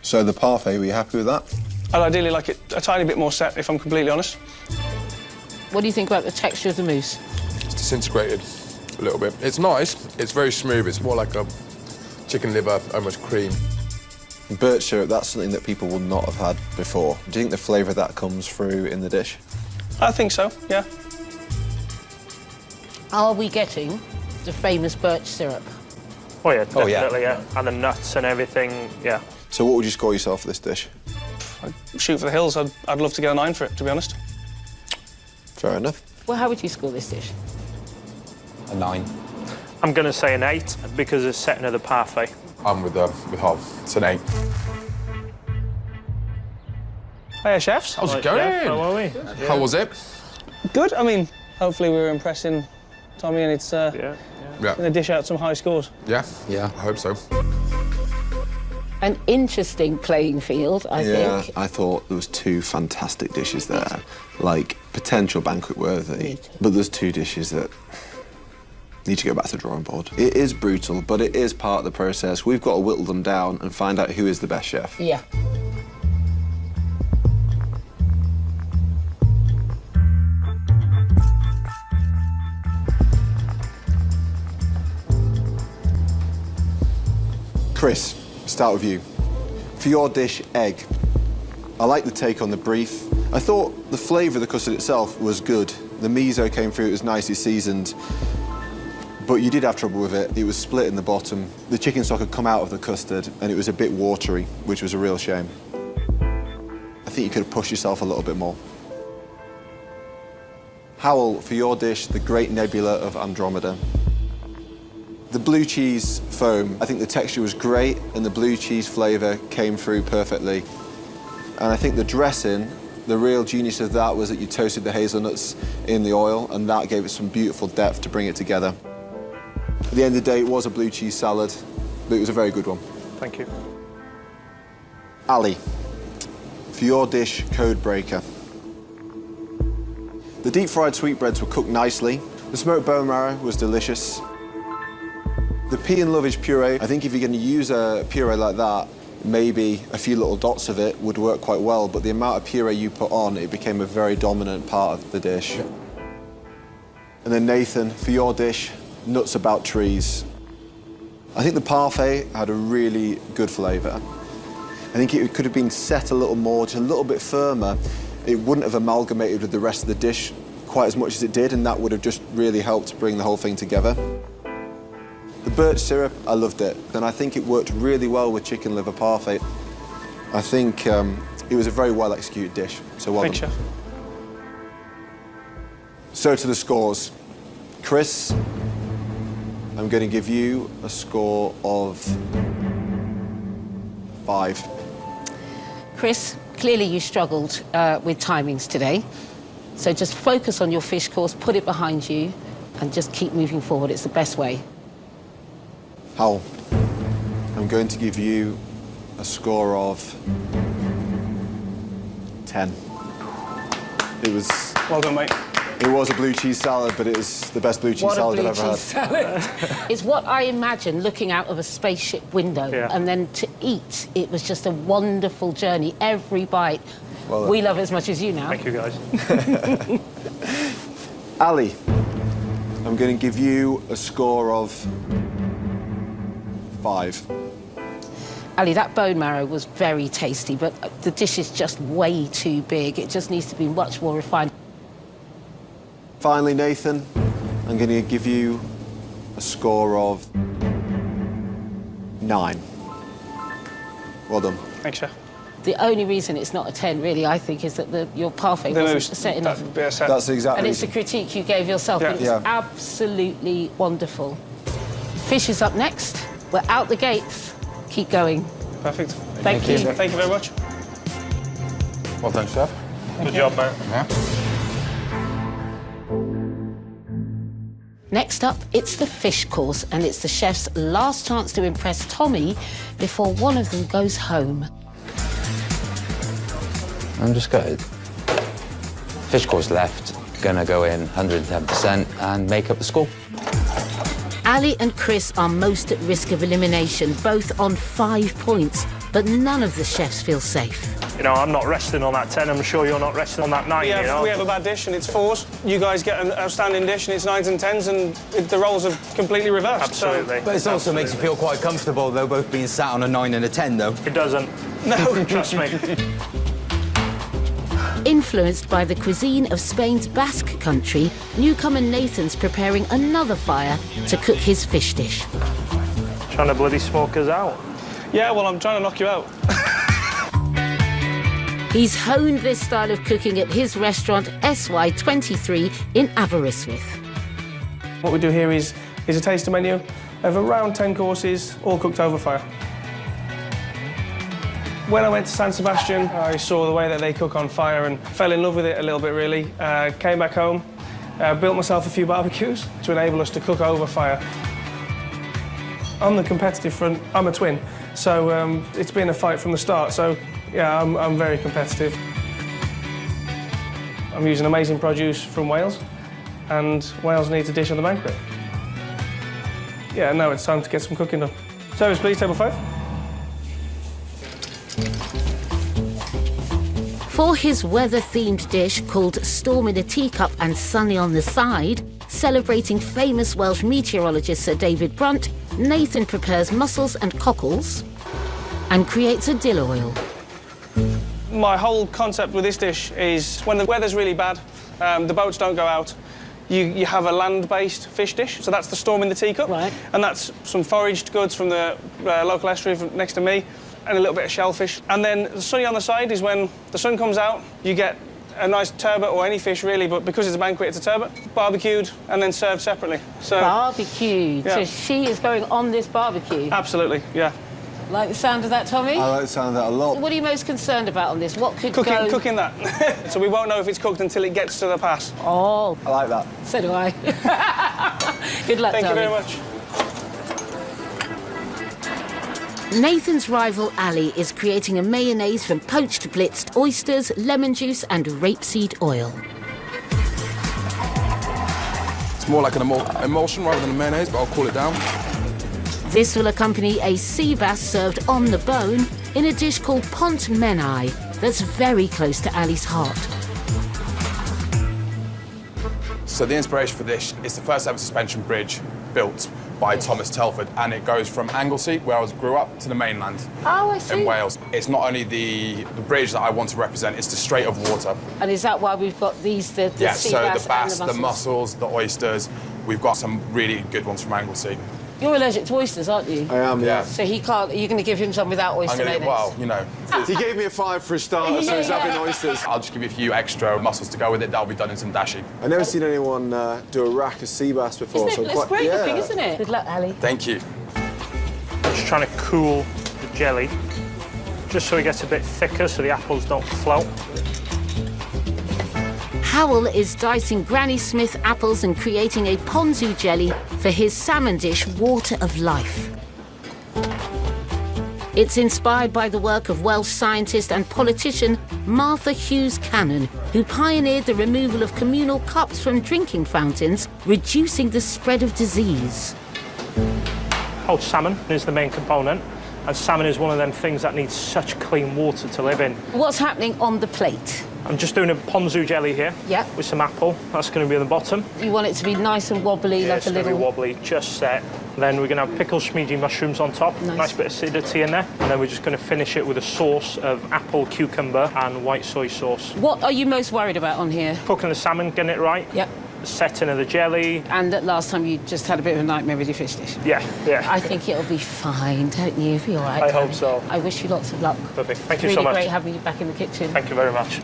So the parfait, were you happy with that? I'd ideally like it a tiny bit more set, if I'm completely honest. What do you think about the texture of the mousse? It's disintegrated a little bit. It's nice. It's very smooth. It's more like a chicken liver, almost cream. Birch syrup, that's something that people will not have had before. Do you think the flavour of that comes through in the dish? I think so, yeah. Are we getting the famous birch syrup? Oh, yeah, definitely, yeah. And the nuts and everything, yeah. So what would you score yourself for this dish? I'd shoot for the hills. I'd love to get a 9 for it, to be honest. Fair enough. Well, how would you score this dish? A 9. I'm going to say an 8 because it's setting of the parfait. I'm with Hob. It's an 8. Hiya, chefs. How's it going? Yeah, how are we? How was it? Good. I mean, hopefully we were impressing Tommy and it's Yeah. Yeah. going to dish out some high scores. Yeah? Yeah. I hope so. An interesting playing field, I think. I thought there was 2 fantastic dishes there, like potential banquet worthy. But there's 2 dishes that need to go back to the drawing board. It is brutal, but it is part of the process. We've got to whittle them down and find out who is the best chef. Yeah. Chris, start with you. For your dish, egg. I like the take on the brief. I thought the flavour of the custard itself was good. The miso came through, it was nicely seasoned. But you did have trouble with it. It was split in the bottom. The chicken stock had come out of the custard and it was a bit watery, which was a real shame. I think you could have pushed yourself a little bit more. Howell, for your dish, the Great Nebula of Andromeda. The blue cheese foam, I think the texture was great and the blue cheese flavour came through perfectly. And I think the dressing, the real genius of that was that you toasted the hazelnuts in the oil and that gave it some beautiful depth to bring it together. At the end of the day, it was a blue cheese salad, but it was a very good one. Thank you. Ali, for your dish, Code Breaker. The deep fried sweetbreads were cooked nicely. The smoked bone marrow was delicious. The pea and lovage puree, I think if you're going to use a puree like that, maybe a few little dots of it would work quite well, but the amount of puree you put on, it became a very dominant part of the dish. And then Nathan, for your dish, nuts about trees. I think the parfait had a really good flavour. I think it could have been set a little more, just a little bit firmer. It wouldn't have amalgamated with the rest of the dish quite as much as it did, and that would have just really helped bring the whole thing together. The birch syrup, I loved it, and I think it worked really well with chicken liver parfait. I think it was a very well-executed dish, so well done. Thanks, Chef. So to the scores. Chris, I'm going to give you a score of 5. Chris, clearly you struggled with timings today. So just focus on your fish course, put it behind you, and just keep moving forward. It's the best way. Howell, I'm going to give you a score of 10. It was... Well done, mate. It was a blue cheese salad, but it was the best blue cheese salad I've ever had. Salad. It's what I imagine looking out of a spaceship window. Yeah. And then to eat, it was just a wonderful journey. Every bite. Well, we love it as much as you now. Thank you, guys. Ali, I'm going to give you a score of 5. Ali, that bone marrow was very tasty, but the dish is just way too big. It just needs to be much more refined. Finally, Nathan, I'm going to give you a score of 9. Well done. Thanks, Chef. The only reason it's not a 10, really, I think, is that your parfait wasn't set enough. That's exactly. And it's a critique you gave yourself. Yeah. But it's absolutely wonderful. Fish is up next. We're out the gates. Keep going. Perfect. Thank you. Thank you very much. Well done, chef. Good job, mate. Yeah. Next up, it's the fish course, and it's the chef's last chance to impress Tommy before one of them goes home. I'm just gutted. Fish course left, gonna go in 110% and make up the score. Ali and Chris are most at risk of elimination, both on 5 points, but none of the chefs feel safe. You know, I'm not resting on that 10. I'm sure you're not resting on that 9, Yeah, you know? we have a bad dish and it's 4s. You guys get an outstanding dish and it's 9s and 10s, and the roles are completely reversed. Absolutely. But it also makes you feel quite comfortable, though, both being sat on a 9 and a 10, though. It doesn't. No, Trust me. Influenced by the cuisine of Spain's Basque country, newcomer Nathan's preparing another fire to cook his fish dish. Trying to bloody smoke us out. Yeah, well, I'm trying to knock you out. He's honed this style of cooking at his restaurant SY23 in Aberystwyth. What we do here is a taster menu of around 10 courses, all cooked over fire. When I went to San Sebastian, I saw the way that they cook on fire and fell in love with it a little bit, really. Came back home, built myself a few barbecues to enable us to cook over fire. On the competitive front, I'm a twin, so it's been a fight from the start. So, yeah, I'm very competitive. I'm using amazing produce from Wales, and Wales needs a dish on the banquet. Yeah, now it's time to get some cooking done. Service, please, table 5. For his weather-themed dish called Storm in a Teacup and Sunny on the Side, celebrating famous Welsh meteorologist Sir David Brunt, Nathan prepares mussels and cockles and creates a dill oil. My whole concept with this dish is when the weather's really bad, the boats don't go out, you have a land-based fish dish. So that's the Storm in the Teacup. Right. And that's some foraged goods from the local estuary next to me, and a little bit of shellfish. And then the sunny on the side is when the sun comes out, you get a nice turbot, or any fish really, but because it's a banquet, it's a turbot, barbecued and then served separately. So Barbecued. Yeah. So she is going on this barbecue. absolutely, yeah. Like the sound of that, Tommy? I like the sound of that a lot. What are you most concerned about on this? What could Cooking, go... cooking that. So we won't know if it's cooked until it gets to the pass. Oh, I like that. so do I. Good luck, Thank you darling. very much. Nathan's rival Ali is creating a mayonnaise from poached blitzed oysters, lemon juice and rapeseed oil. It's more like an emulsion rather than a mayonnaise, but I'll cool it down. This will accompany a sea bass served on the bone in a dish called pont menai that's very close to Ali's heart. So the inspiration for this is the first ever suspension bridge built by Thomas Telford, and it goes from Anglesey, where I grew up, to the mainland Oh, I see. in Wales. It's not only the bridge that I want to represent, it's the Strait of Water. And is that why we've got these, the Yeah, sea so bass the bass, and the mussels, the oysters. We've got some really good ones from Anglesey. You're allergic to oysters, aren't you? I am, yeah. So he can't... You're going to give him some without oyster I'm gonna, mayonnaise? well, you know, He gave me a 5 for a starter, so he's having oysters. I'll just give you a few extra mussels to go with it. That'll be done in some dashi. I've never seen anyone do a rack of sea bass before. Isn't it? so It's great looking, isn't it? Good luck, Ali. Thank you. Just trying to cool the jelly, just so it gets a bit thicker so the apples don't float. Howell is dicing Granny Smith apples and creating a ponzu jelly for his salmon dish, Water of Life. It's inspired by the work of Welsh scientist and politician Martha Hughes Cannon, who pioneered the removal of communal cups from drinking fountains, reducing the spread of disease. Poached salmon is the main component, and salmon is one of them things that needs such clean water to live in. What's happening on the plate? I'm just doing a ponzu jelly here Yeah. with some apple. That's going to be on the bottom. You want it to be nice and wobbly, Yeah, like it's a going to little... be wobbly, just set. Then we're going to have pickled schmeedy mushrooms on top. Nice. Bit of acidity in there. And then we're just going to finish it with a sauce of apple, cucumber and white soy sauce. What are you most worried about on here? Cooking the salmon, getting it right. Yep. the setting of the jelly. And that last time you just had a bit of a nightmare with your fish dish. Yeah. I think it'll be fine, don't you? It'll be all right. I hope so. I wish you lots of luck. Perfect. Thank you really so much. Great having you back in the kitchen. Thank you very much.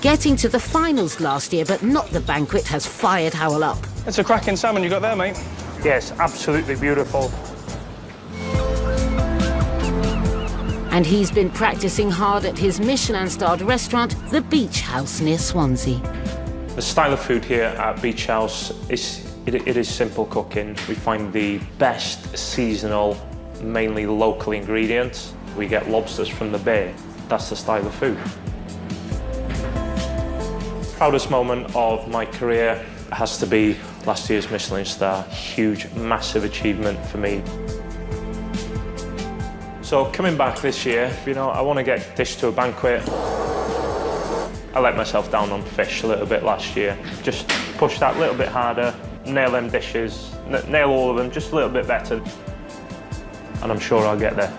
Getting to the finals last year, but not the banquet, has fired Howell up. It's a cracking salmon you got there, mate. Yes, absolutely beautiful. And he's been practicing hard at his Michelin-starred restaurant, the Beach House near Swansea. The style of food here at Beach House is simple cooking. We find the best seasonal, mainly local ingredients. We get lobsters from the bay. That's the style of food. Proudest moment of my career has to be last year's Michelin star. Huge, massive achievement for me. So coming back this year, you know, I want to get dished to a banquet. I let myself down on fish a little bit last year. Just push that a little bit harder, nail them dishes, nail all of them just a little bit better. And I'm sure I'll get there.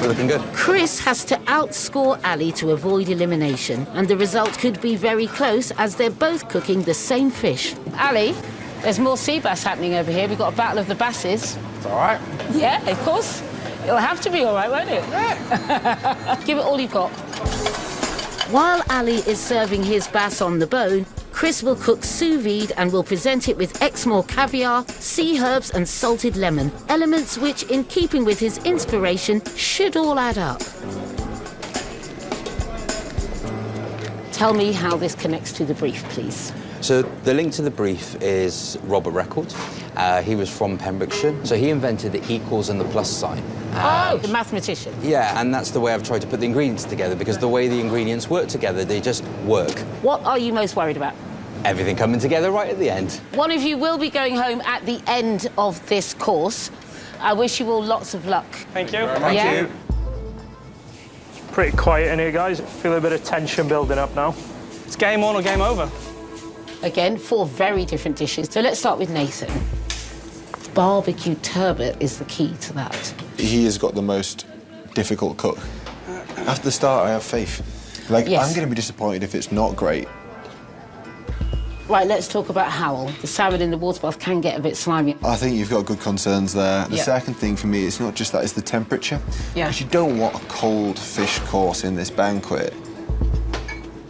We're looking good. Chris has to outscore Ali to avoid elimination, and the result could be very close as they're both cooking the same fish. Ali, there's more sea bass happening over here. We've got a battle of the basses. It's all right. Yeah, of course. It'll have to be all right, won't it? Yeah. Give it all you've got. While Ali is serving his bass on the bone, Chris will cook sous vide and will present it with Exmoor caviar, sea herbs and salted lemon, elements which, in keeping with his inspiration, should all add up. Tell me how this connects to the brief, please. So the link to the brief is Robert Record. He was from Pembrokeshire. So he invented the equals and the plus sign. The mathematician. Yeah, and that's the way I've tried to put the ingredients together, because the way the ingredients work together, they just work. What are you most worried about? Everything coming together right at the end. One of you will be going home at the end of this course. I wish you all lots of luck. Thank you. Thank you. Pretty quiet in here, guys. Feel a bit of tension building up now. It's game on or game over. Again, 4 very different dishes. So let's start with Nathan. Barbecue turbot is the key to that. He has got the most difficult cook. After the start, I have faith. Like, Yes. I'm going to be disappointed if it's not great. Right, let's talk about Howell. The salmon in the water bath can get a bit slimy. I think you've got good concerns there. The Yeah. second thing for me, it's not just that, it's the temperature. Yeah. Because you don't want a cold fish course in this banquet.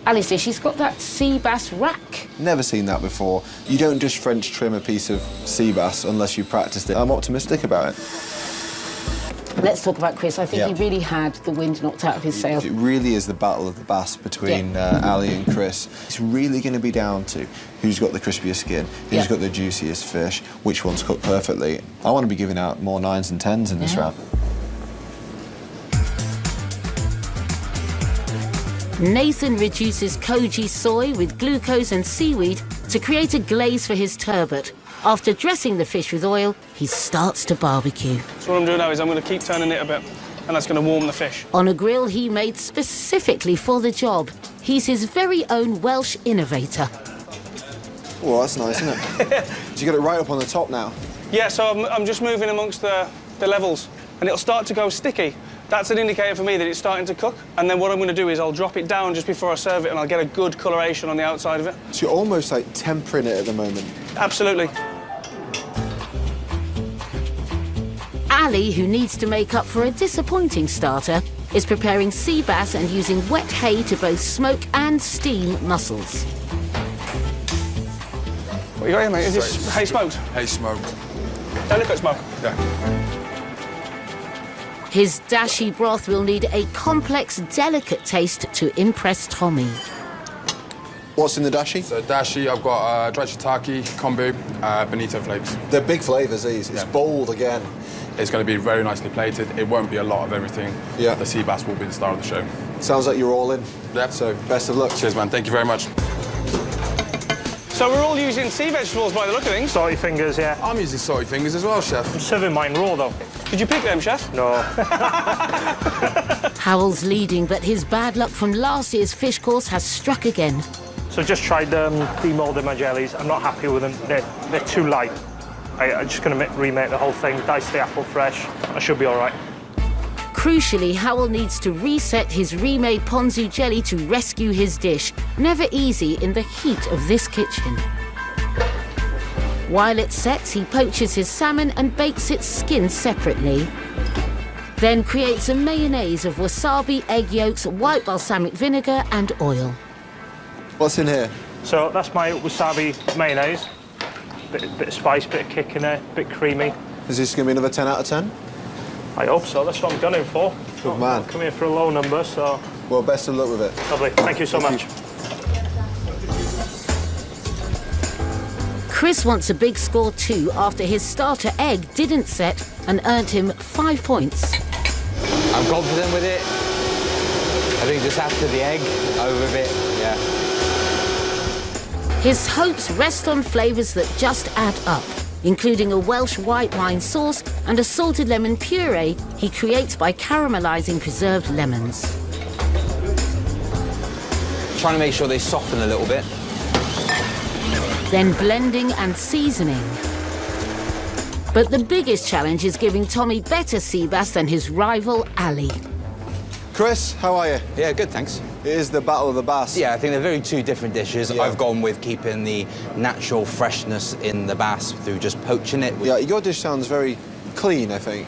Ali's dish, she's got that sea bass rack. Never seen that before. You don't just French trim a piece of sea bass unless you've practiced it. I'm optimistic about it. Let's talk about Chris. I think Yeah. he really had the wind knocked out of his sails. It really is the battle of the bass between Ali and Chris. It's really going to be down to who's got the crispiest skin, who's Yeah. got the juiciest fish, which one's cooked perfectly. I want to be giving out more 9s and 10s in this round. Nathan reduces koji soy with glucose and seaweed to create a glaze for his turbot. After dressing the fish with oil, he starts to barbecue. So what I'm doing now is I'm going to keep turning it a bit, and that's going to warm the fish. On a grill he made specifically for the job. He's his very own Welsh innovator. Well, that's nice, isn't it? So you got it right up on the top now. Yeah, so I'm just moving amongst the levels, and it'll start to go sticky. That's an indicator for me that it's starting to cook. And then what I'm going to do is I'll drop it down just before I serve it, and I'll get a good coloration on the outside of it. So you're almost like tempering it at the moment. Absolutely. Ali, who needs to make up for a disappointing starter, is preparing sea bass and using wet hay to both smoke and steam mussels. What you got here, mate? Is this hay smoked? Hay smoke. Delicate smoke. Yeah. His dashi broth will need a complex, delicate taste to impress Tommy. What's in the dashi? So dashi, I've got dry shiitake, kombu, bonito flakes. They're big flavours, these. It's bold again. It's going to be very nicely plated. It won't be a lot of everything. Yeah. The sea bass will be the star of the show. Sounds like you're all in. Yeah. So best of luck. Cheers, man. Thank you very much. So we're all using sea vegetables by the look of things. Salty fingers, yeah. I'm using salty fingers as well, chef. I'm serving mine raw, though. Did you pick them, chef? No. Howell's leading, but his bad luck from last year's fish course has struck again. So just tried demoulding my jellies. I'm not happy with them. They're too light. I'm just going to remake the whole thing, dice the apple fresh. I should be all right. Crucially, Howell needs to reset his remade ponzu jelly to rescue his dish. Never easy in the heat of this kitchen. While it sets, he poaches his salmon and bakes its skin separately. Then creates a mayonnaise of wasabi, egg yolks, white balsamic vinegar and oil. What's in here? So that's my wasabi mayonnaise. Bit of spice, bit of kick in there, bit creamy. Is this going to be another 10 out of 10? I hope so, that's what I'm gunning for. Good man. I'll come here for a low number, so... Well, best of luck with it. Lovely, thank you so much. Chris wants a big score too after his starter egg didn't set and earned him 5 points. I'm confident with it. I think just after the egg, over a bit, yeah. His hopes rest on flavours that just add up, including a Welsh white wine sauce and a salted lemon puree he creates by caramelising preserved lemons. Trying to make sure they soften a little bit. Then blending and seasoning. But the biggest challenge is giving Tommy better sea bass than his rival, Ali. Chris, how are you? Yeah, good, thanks. It is the Battle of the Bass. Yeah, I think they're very two different dishes. Yeah. I've gone with keeping the natural freshness in the bass through just poaching it. Yeah, your dish sounds very clean, I think.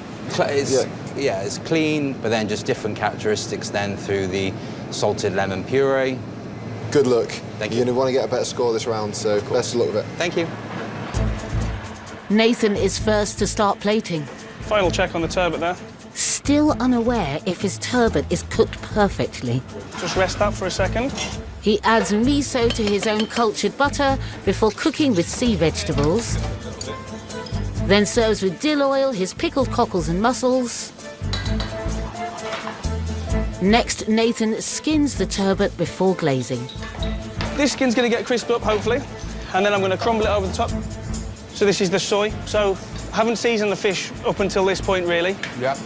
Yeah, it's clean, but then just different characteristics then through the salted lemon puree. Good luck. Thank you. You're going to want to get a better score this round, so best of luck with it. Thank you. Nathan is first to start plating. Final check on the turbot there. Still unaware if his turbot is cooked perfectly. Just rest that for a second. He adds miso to his own cultured butter before cooking with sea vegetables. Then serves with dill oil, his pickled cockles and mussels. Next, Nathan skins the turbot before glazing. This skin's going to get crisped up, hopefully, and then I'm going to crumble it over the top. So this is the soy. So I haven't seasoned the fish up until this point, really. Yeah.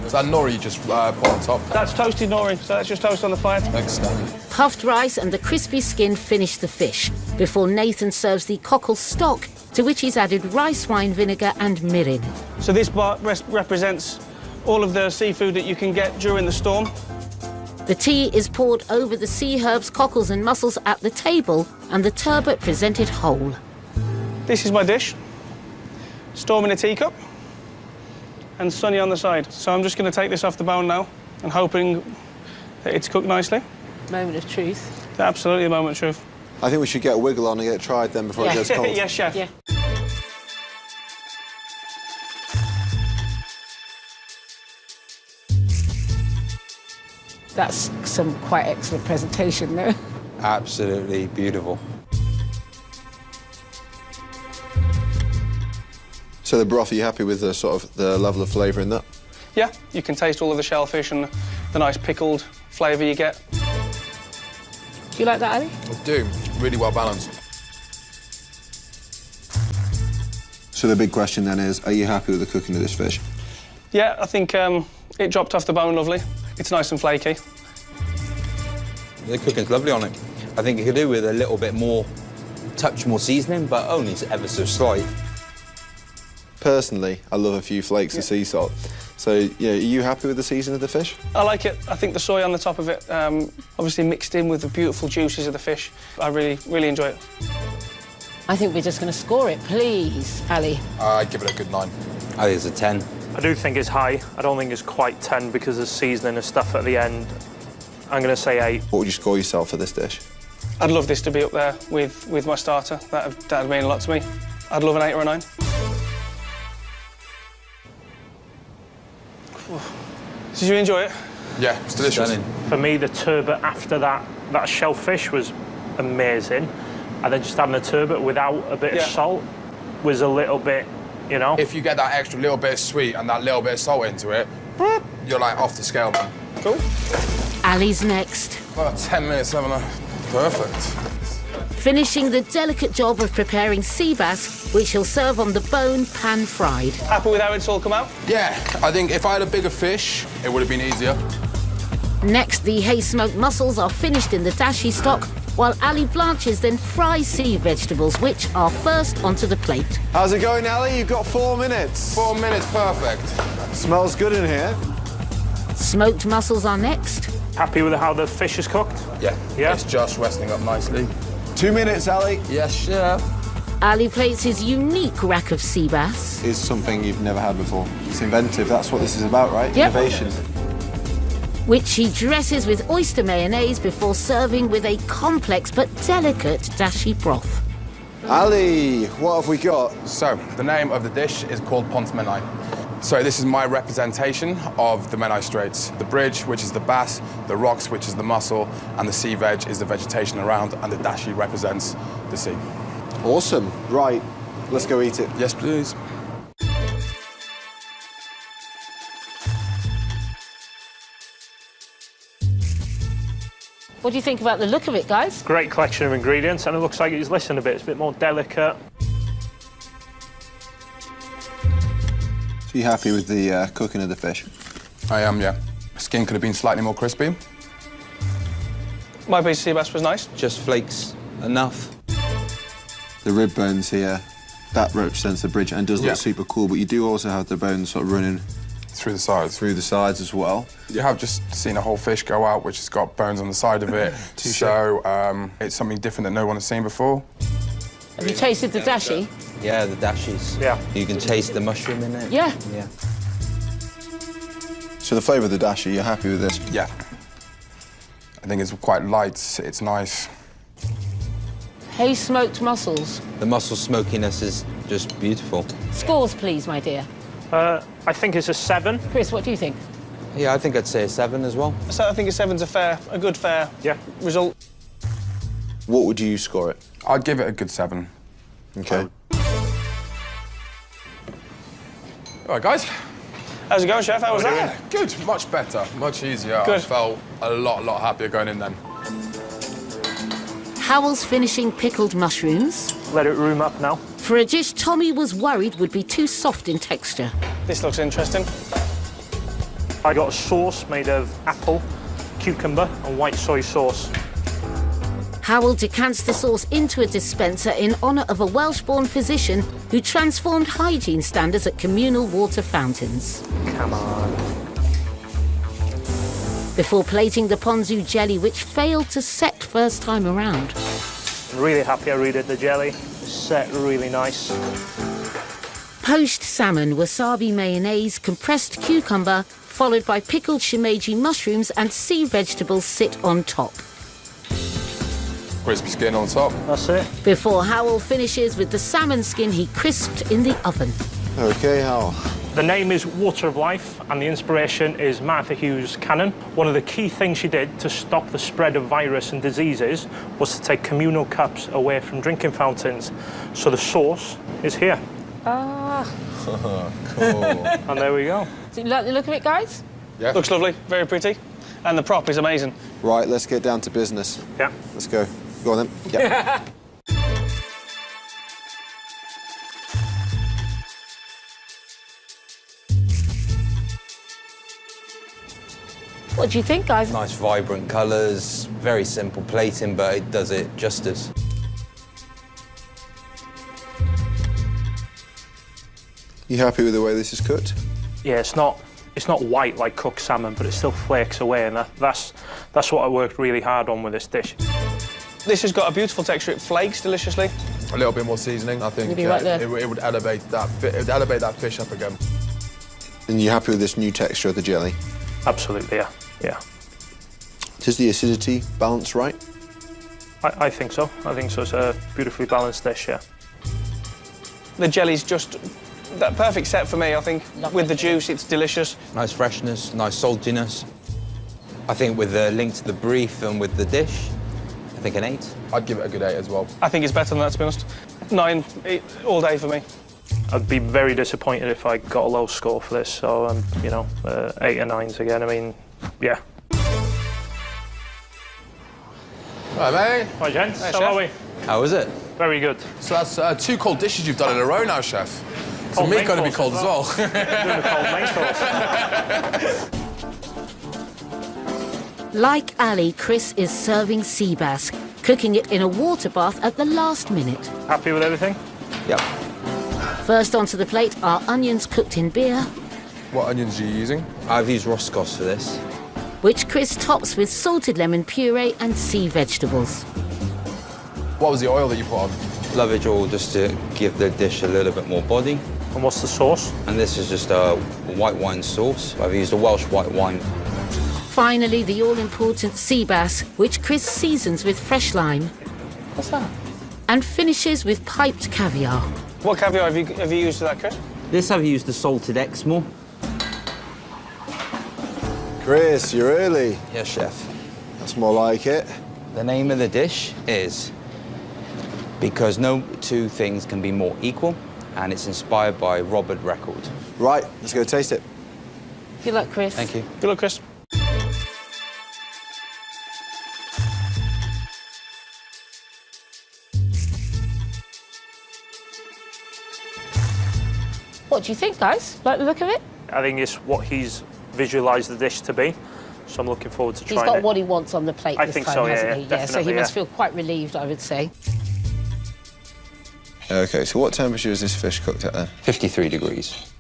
Is that nori you just put on top? That's toasted nori, so that's just toast on the fire. Excellent. Puffed rice and the crispy skin finish the fish, before Nathan serves the cockle stock, to which he's added rice wine vinegar and mirin. So this bar represents all of the seafood that you can get during the storm. The tea is poured over the sea herbs, cockles and mussels at the table, and the turbot presented whole. This is my dish. Storm in a teacup and sunny on the side. So I'm just going to take this off the bone now and hoping that it's cooked nicely. Moment of truth. Absolutely a moment of truth. I think we should get a wiggle on and get it tried then before it gets cold. Yes, chef. Yeah. That's some quite excellent presentation, though. Absolutely beautiful. So the broth, are you happy with the sort of the level of flavour in that? Yeah, you can taste all of the shellfish and the nice pickled flavour you get. Do you like that, Ali? I do. Really well balanced. So the big question then is, are you happy with the cooking of this fish? Yeah, I think it dropped off the bone lovely. It's nice and flaky. The cooking's lovely on it. I think you could do with a little bit more, touch more seasoning, but only ever so slight. Personally, I love a few flakes of sea salt. So, yeah, are you happy with the season of the fish? I like it. I think the soy on the top of it, obviously mixed in with the beautiful juices of the fish. I really enjoy it. I think we're just going to score it, please, Ali. I'd give it a good 9. I think it's a 10. I do think it's high. I don't think it's quite 10 because of seasoning and stuff at the end. I'm going to say 8. What would you score yourself for this dish? I'd love this to be up there with my starter. That'd mean a lot to me. I'd love an 8 or a 9. Did you enjoy it? Yeah, it's delicious. Stunning. For me, the turbot after that shellfish was amazing. And then just having a turbot without a bit of salt was a little bit, you know. If you get that extra little bit of sweet and that little bit of salt into it, you're like off the scale, man. Cool. Ali's next. About 10 minutes, haven't I? Perfect. Finishing the delicate job of preparing sea bass, which he'll serve on the bone, pan-fried. Happy with how it's all come out? Yeah, I think if I had a bigger fish, it would have been easier. Next, the hay-smoked mussels are finished in the dashi stock, while Ali blanches then fries sea vegetables, which are first onto the plate. How's it going, Ali? You've got 4 minutes. 4 minutes, perfect. Smells good in here. Smoked mussels are next. Happy with how the fish is cooked? Yeah. Yeah? It's just resting up nicely. 2 minutes, Ali. Yes, chef. Ali plates his unique rack of sea bass. Is something you've never had before. It's inventive. That's what this is about, right? Yep. Innovation. Which he dresses with oyster mayonnaise before serving with a complex but delicate dashi broth. Ali, what have we got? So, the name of the dish is called Pont Menai. So this is my representation of the Menai Straits. The bridge, which is the bass, the rocks, which is the mussel, and the sea veg is the vegetation around, and the dashi represents the sea. Awesome. Right, let's go eat it. Yes, please. What do you think about the look of it, guys? Great collection of ingredients, and it looks like it's listened a bit. It's a bit more delicate. So you happy with the cooking of the fish? I am, yeah. Skin could have been slightly more crispy. My piece of sea bass was nice. Just flakes enough. The rib bones here, that represents the bridge and does Yeah. look super cool, but you do also have the bones sort of running Through the sides. through the sides as well. You have just seen a whole fish go out, which has got bones on the side of it. So it's something different that no one has seen before. Have you tasted the dashi? Yeah, the dashies. Yeah. You can taste the mushroom in it. Yeah. Yeah. So the flavour of the dashi, you're happy with this? Yeah. I think it's quite light, it's nice. Hey, smoked mussels. The mussel smokiness is just beautiful. Scores, please, my dear. I think it's a 7. Chris, what do you think? Yeah, I think I'd say a 7 as well. So I think a 7's a good fair Yeah. result. What would you score it? I'd give it a good 7. Okay. All right, guys. How's it going, chef? How was that? Good, much better, much easier. Good. I felt a lot happier going in then. Howell's finishing pickled mushrooms. Let it room up now. For a dish Tommy was worried would be too soft in texture. This looks interesting. I got a sauce made of apple, cucumber, and white soy sauce. Howell decants the sauce into a dispenser in honour of a Welsh-born physician who transformed hygiene standards at communal water fountains. Come on. Before plating the ponzu jelly, which failed to set first time around. I'm really happy I redid the jelly. It's set really nice. Poached salmon, wasabi mayonnaise, compressed cucumber, followed by pickled shimeji mushrooms and sea vegetables sit on top. Crispy skin on top. That's it. Before Howell finishes with the salmon skin he crisped in the oven. Okay, Hal. The name is Water of Life, and the inspiration is Martha Hughes' canon. One of the key things she did to stop the spread of virus and diseases was to take communal cups away from drinking fountains. So the sauce is here. Ah. Cool. And there we go. Do you like the look of it, guys? Yeah. Looks lovely, very pretty. And the prop is amazing. Right, let's get down to business. Yeah. Let's go. Go on then. Yep. What do you think, guys? Nice vibrant colours, very simple plating, but it does it justice. You happy with the way this is cooked? Yeah, it's not white like cooked salmon, but it still flakes away, and that's what I worked really hard on with this dish. This has got a beautiful texture. It flakes deliciously. A little bit more seasoning, I think. You'll be right there. It would elevate that fish up again. And you happy with this new texture of the jelly? Absolutely, yeah. Yeah. Does the acidity balance right? I think so. I think so. It's a beautifully balanced dish, yeah. The jelly's just that perfect set for me, I think. With the juice, it's delicious. Nice freshness, nice saltiness. I think with the link to the brief and with the dish, I think an 8. I'd give it a good 8 as well. I think it's better than that, to be honest. 9 all day for me. I'd be very disappointed if I got a low score for this. So, 8 or 9s again. I mean, yeah. All right, mate. Hi, gents. Hey, How chef. are we? How is it? Very good. So that's 2 cold dishes you've done in a row now, chef. So Cold meat main going to be course cold as well. Doing the cold main course. Like Ali, Chris is serving sea bass, cooking it in a water bath at the last minute. Happy with everything? Yep. First onto the plate are onions cooked in beer, What onions are you using? I've used Roscoe's for this. which Chris tops with salted lemon puree and sea vegetables. What was the oil that you put on? Lovage oil just to give the dish a little bit more body. And what's the sauce? And this is just a white wine sauce. I've used a Welsh white wine. Finally, the all-important sea bass, which Chris seasons with fresh lime. What's that? And finishes with piped caviar. What caviar have you used for that, Chris? This I've used the salted Exmoor. Chris, you're early. Yes, chef. That's more like it. The name of the dish is Because No Two Things Can Be More Equal, and it's inspired by Robert Record. Right, let's go taste it. Good luck, Chris. Thank you. Good luck, Chris. What do you think, guys? Like the look of it? I think it's what he's visualised the dish to be, so I'm looking forward to trying it. He's got what he wants on the plate I this think time, so, yeah, hasn't he? yeah, So he definitely, must yeah. feel quite relieved, I would say. OK, so what temperature is this fish cooked at then? 53 degrees.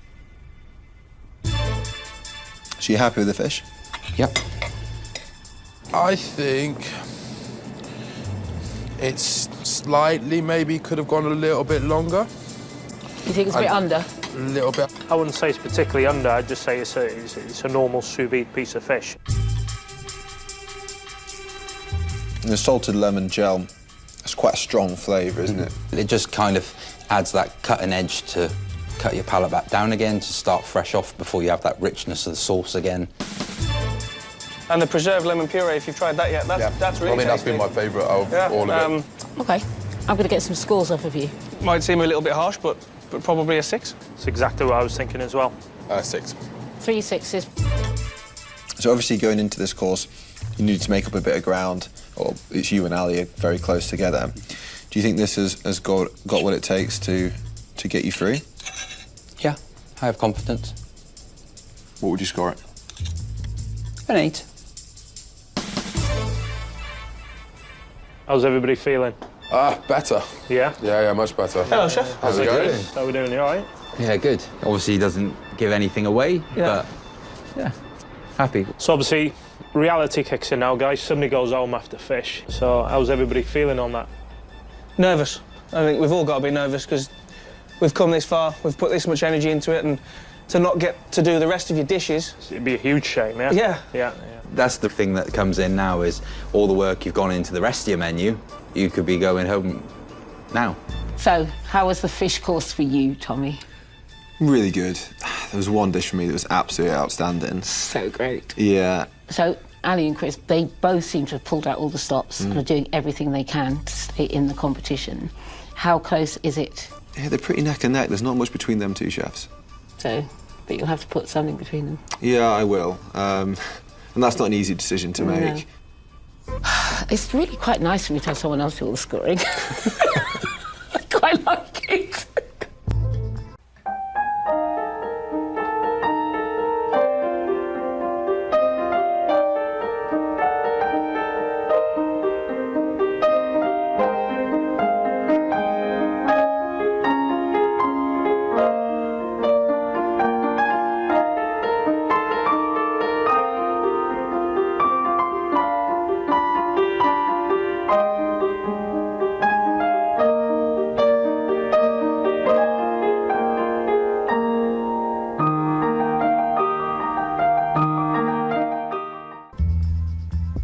So you happy with the fish? Yep. I think it's slightly, maybe could have gone a little bit longer. You think it's a bit under? A little bit. I wouldn't say it's particularly under, I'd just say it's a normal sous vide piece of fish. And the salted lemon gel, it's quite a strong flavour, isn't it? It just kind of adds that cutting edge to cut your palate back down again, to start fresh off before you have that richness of the sauce again. And the preserved lemon puree, if you've tried that yet, that's really that's tasty. been my favourite of all of it. OK. I'm going to get some scores off of you. Might seem a little bit harsh, but probably a 6. It's exactly what I was thinking as well. 6. 3 6s. So obviously going into this course, you need to make up a bit of ground, or it's you and Ali are very close together. Do you think this has got what it takes to get you through? Yeah, I have confidence. What would you score it? An 8. How's everybody feeling? Better. Yeah? Yeah, much better. Hello, chef. How's it going? How are we doing? You all right? Yeah, good. Obviously, he doesn't give anything away, but yeah, happy. So obviously, reality kicks in now, guys. Somebody goes home after fish. So how's everybody feeling on that? Nervous. I think we've all got to be nervous because we've come this far, we've put this much energy into it, and to not get to do the rest of your dishes... It'd be a huge shame, yeah? Yeah. Yeah. That's the thing that comes in now, is all the work you've gone into the rest of your menu. You could be going home now. So, how was the fish course for you, Tommy? Really good. There was one dish for me that was absolutely outstanding. So great. Yeah. So, Ali and Chris, they both seem to have pulled out all the stops and are doing everything they can to stay in the competition. How close is it? Yeah, they're pretty neck and neck. There's not much between them two chefs. So, but you'll have to put something between them. Yeah, I will. And that's not an easy decision to make. No. It's really quite nice when you tell someone else do all the scoring. I quite like it.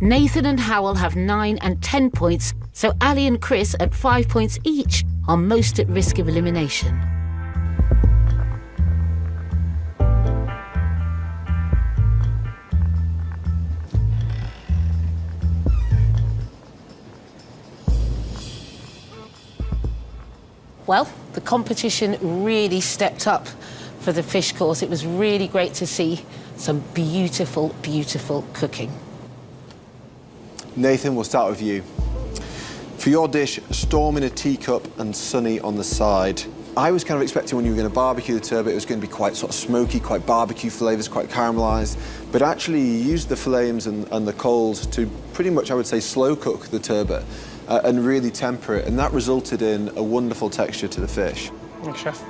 Nathan and Howell have 9 and 10 points, so Ali and Chris at 5 points each are most at risk of elimination. Well, the competition really stepped up for the fish course. It was really great to see some beautiful, beautiful cooking. Nathan, we'll start with you. For your dish, storm in a teacup and sunny on the side. I was kind of expecting when you were going to barbecue the turbot, it was going to be quite sort of smoky, quite barbecue flavours, quite caramelised. But actually, you used the flames and the coals to pretty much, I would say, slow cook the turbot and really temper it. And that resulted in a wonderful texture to the fish. Thanks, chef.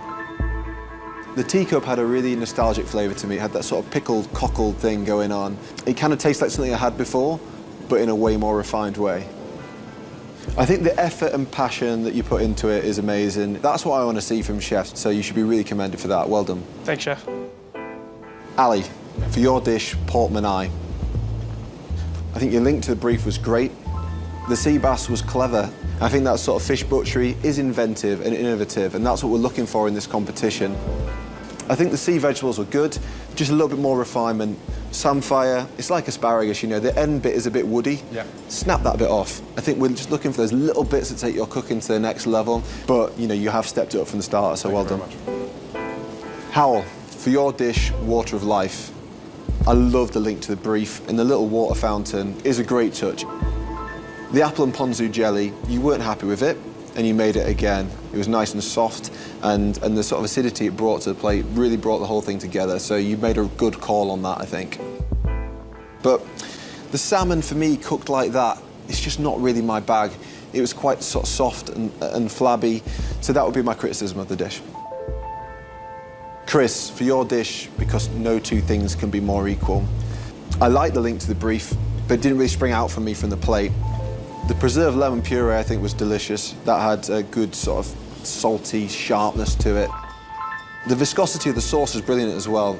The teacup had a really nostalgic flavour to me. It had that sort of pickled, cockled thing going on. It kind of tastes like something I had before, but in a way more refined way. I think the effort and passion that you put into it is amazing. That's what I want to see from chefs, so you should be really commended for that. Well done. Thanks, Chef. Ali, for your dish, pork menai. I think your link to the brief was great. The sea bass was clever. I think that sort of fish butchery is inventive and innovative, and that's what we're looking for in this competition. I think the sea vegetables were good, just a little bit more refinement. Samphire, it's like asparagus, you know, the end bit is a bit woody. Yeah. Snap that bit off. I think we're just looking for those little bits that take your cooking to the next level, but, you know, you have stepped it up from the start, so well done. Howell, for your dish, water of life. I love the link to the brief, and the little water fountain is a great touch. The apple and ponzu jelly, you weren't happy with it, and you made it again. It was nice and soft, and the sort of acidity it brought to the plate really brought the whole thing together, so you made a good call on that, I think. But the salmon, for me, cooked like that, it's just not really my bag. It was quite sort of soft and flabby, so that would be my criticism of the dish. Chris, for your dish, because no two things can be more equal, I like the link to the brief, but it didn't really spring out for me from the plate. The preserved lemon puree, I think, was delicious. That had a good sort of salty sharpness to it. The viscosity of the sauce is brilliant as well.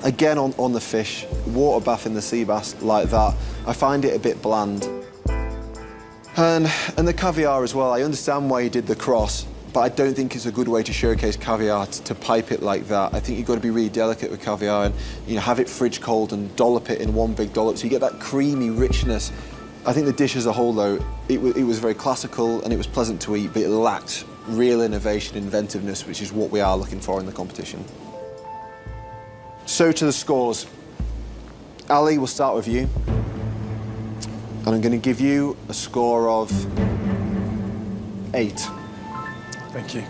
Again, on the fish, water bath in the sea bass like that, I find it a bit bland. And the caviar as well, I understand why you did the cross, but I don't think it's a good way to showcase caviar, to pipe it like that. I think you've got to be really delicate with caviar and, you know, have it fridge cold and dollop it in one big dollop so you get that creamy richness. I think the dish as a whole, though, it was very classical and it was pleasant to eat, but it lacked real innovation, inventiveness, which is what we are looking for in the competition. So to the scores. Ali, we'll start with you. And I'm going to give you a score of 8. Thank you.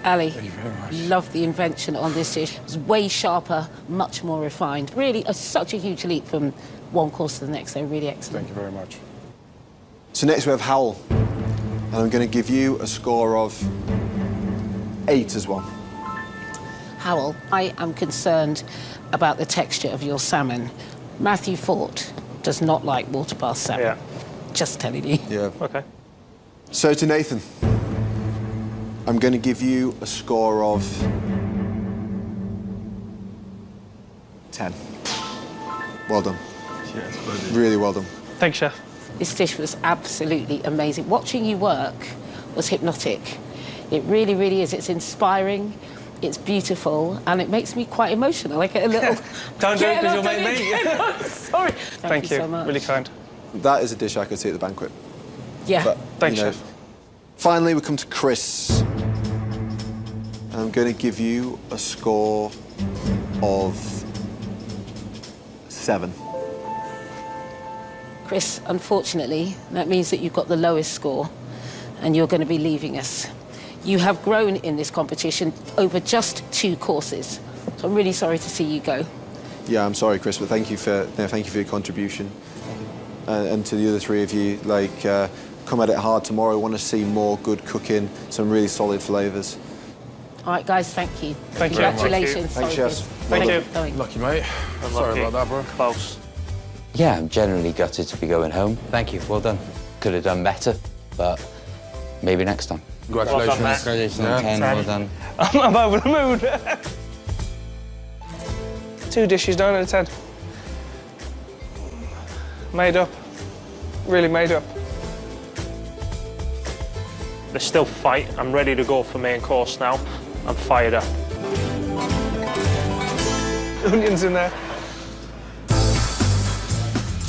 Ali, Thank you very much. love the invention on this dish. It was way sharper, much more refined. Really, such a huge leap from one course to the next. They're really excellent. Thank you very much. So next we have Howell, and I'm going to give you a score of 8 as well. Howell, I am concerned about the texture of your salmon. Matthew Fort does not like water bath salmon. Yeah. Just telling you. Yeah. OK. So to Nathan, I'm going to give you a score of 10. Well done. Cheers, really well done. Thanks, Chef. This dish was absolutely amazing. Watching you work was hypnotic. It really, really is. It's inspiring, it's beautiful, and it makes me quite emotional. I get a little... Don't do it because you'll make me. Sorry. Thank you so much. Really kind. That is a dish I could see at the banquet. Yeah. But, Thanks, you know, Chef. Finally, we come to Chris. And I'm going to give you a score of 7. Chris, unfortunately, that means that you've got the lowest score and you're going to be leaving us. You have grown in this competition over just 2 courses. So I'm really sorry to see you go. Yeah, I'm sorry, Chris, but thank you for your contribution. And to the other 3 of you, like, come at it hard tomorrow. I want to see more good cooking, some really solid flavours. All right, guys, thank you. Thank you. Congratulations. Thanks, Sorry, chefs. Chris. Thank you. Going. Lucky, mate. Sorry about that, bro. Close. Yeah, I'm generally gutted to be going home. Thank you, well done. Could have done better, but maybe next time. Congratulations. Well done, mate. Congratulations on 10, well done. I'm over the moon. 2 dishes, 9 out of 10. Made up. Really made up. There's still fight. I'm ready to go for main course now. I'm fired up. Onions in there.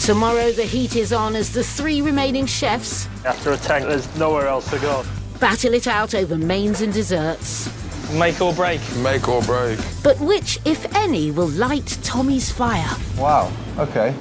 Tomorrow, the heat is on as the 3 remaining chefs After a 10, there's nowhere else to go. battle it out over mains and desserts. Make or break. Make or break. But which, if any, will light Tommy's fire? Wow, OK.